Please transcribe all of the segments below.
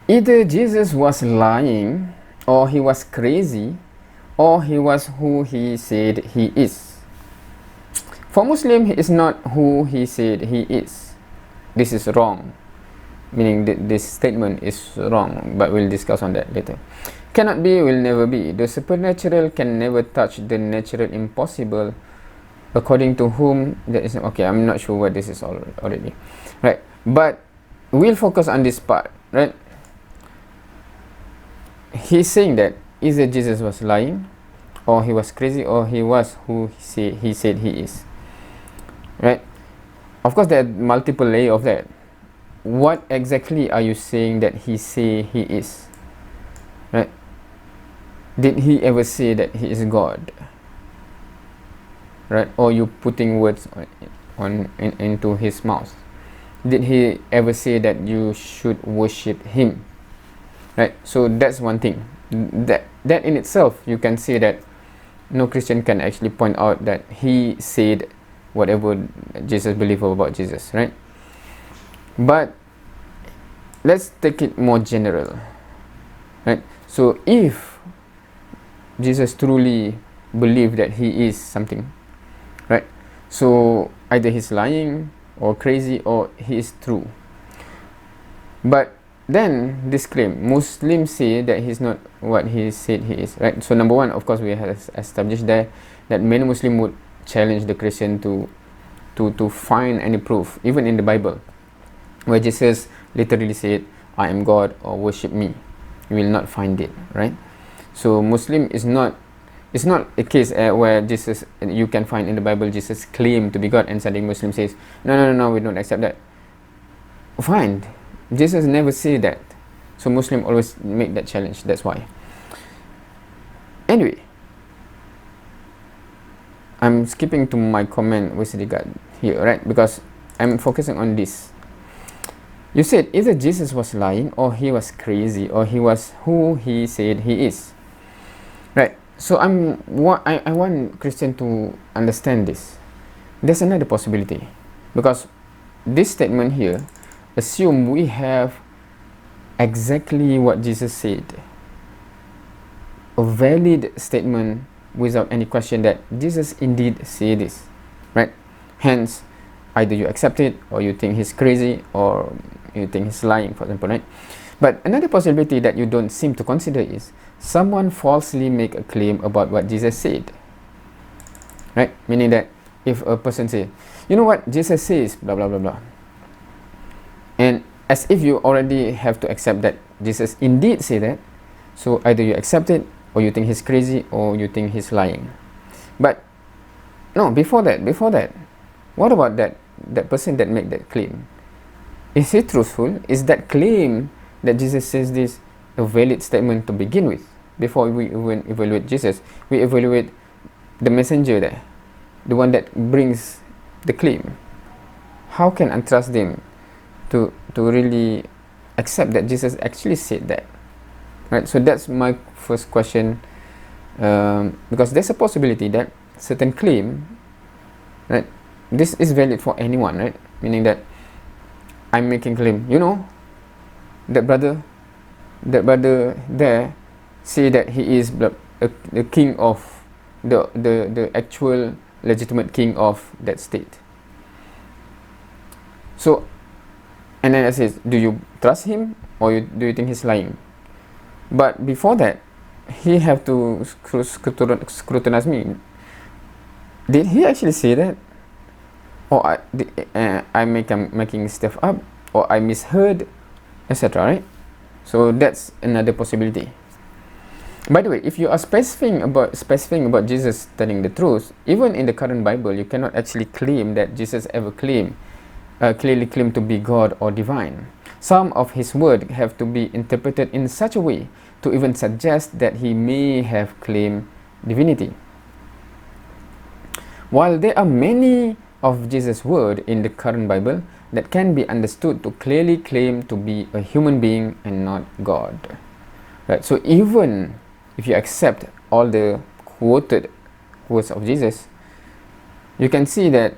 Either Jesus was lying, or he was crazy, or he was who he said he is. For Muslim, he is not who he said he is. This is wrong, meaning this statement is wrong, but we'll discuss on that later. Cannot be, will never be. The supernatural can never touch the natural impossible, according to whom that is. Okay, I'm not sure what this is already, right? But we'll focus on this part, right? He's saying that either Jesus was lying, or he was crazy, or he was who he said he is, right? Of course, there are multiple layers of that. What exactly are you saying that he say he is, right? Did he ever say that he is God, right? Or you putting words into his mouth? Did he ever say that you should worship him, right? So that's one thing. That in itself, you can say that no Christian can actually point out that he said whatever Jesus believed about Jesus, right? But let's take it more general, right? So if Jesus truly believed that he is something, right? So either he's lying or crazy, or he is true. But then this claim, Muslims say that he's not what he said he is, right? So number one, of course, we have established there that many Muslims would challenge the Christian to find any proof, even in the Bible, where Jesus literally said, I am God, or worship me. You will not find it, right? So Muslim is not, it's not a case where Jesus, you can find in the Bible Jesus claimed to be God, and suddenly Muslim says, no, we don't accept that. Fine, Jesus never said that. So Muslim always make that challenge. That's why. Anyway, I'm skipping to my comment with regard here, right? Because I'm focusing on this. You said either Jesus was lying, or he was crazy, or he was who he said he is, right? So I want Christian to understand this. There's another possibility, because this statement here assume we have exactly what Jesus said, a valid statement without any question that Jesus indeed said this, right? Hence, either you accept it, or you think he's crazy, or you think he's lying, for example, right? But another possibility that you don't seem to consider is someone falsely make a claim about what Jesus said, right? Meaning that if a person say, you know what, Jesus says blah blah blah blah, and as if you already have to accept that Jesus indeed say that, so either you accept it, or you think he's crazy, or you think he's lying. But no, before that, what about that person that make that claim? Is he truthful? Is that claim that Jesus says this a valid statement to begin with? Before we even evaluate Jesus, we evaluate the messenger there, the one that brings the claim. How can I trust them to really accept that Jesus actually said that, right? So that's my first question, because there's a possibility that certain claim, right, this is valid for anyone, right? Meaning that I'm making claim, you know, that brother there say that he is the king of the actual legitimate king of that state. So, and then I says, do you trust him, or do you think he's lying? But before that, he have to scrutinize me. Did he actually say that, or I'm making stuff up, or I misheard, etc., right? So that's another possibility. By the way, if you are specifying about Jesus telling the truth, even in the current Bible, you cannot actually claim that Jesus ever clearly claimed to be God or divine. Some of his words have to be interpreted in such a way to even suggest that he may have claimed divinity. While there are many of Jesus' words in the current Bible that can be understood to clearly claim to be a human being and not God, right? So even if you accept all the quoted words of Jesus, you can see that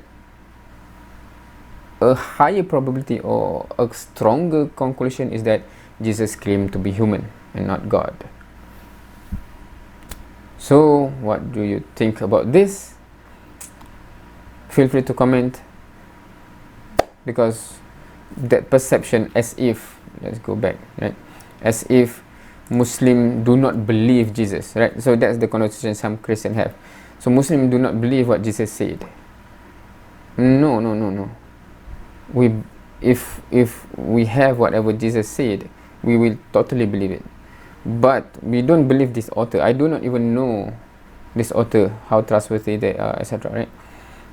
a higher probability or a stronger conclusion is that Jesus claimed to be human and not God. So what do you think about this? Feel free to comment, because that perception as if, let's go back, right, as if Muslim do not believe Jesus, right? So that's the connotation some Christians have. So Muslim do not believe what Jesus said. No. If we have whatever Jesus said, we will totally believe it. But we don't believe this author. I do not even know this author, how trustworthy they are, etc. Right?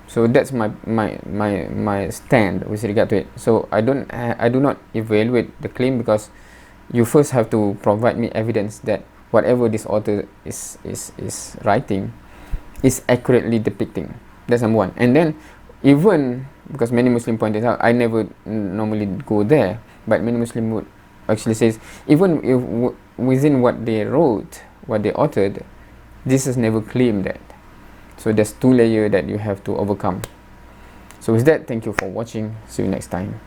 So that's my stand with regard to it. So I do not evaluate the claim, because you first have to provide me evidence that whatever this author is writing is accurately depicting. That's number one. And then, even because many Muslim pointed out, I never normally go there, but many Muslim would actually says, even if within what they wrote, what they authored, Jesus never claimed that. So there's two layers that you have to overcome. So with that, thank you for watching. See you next time.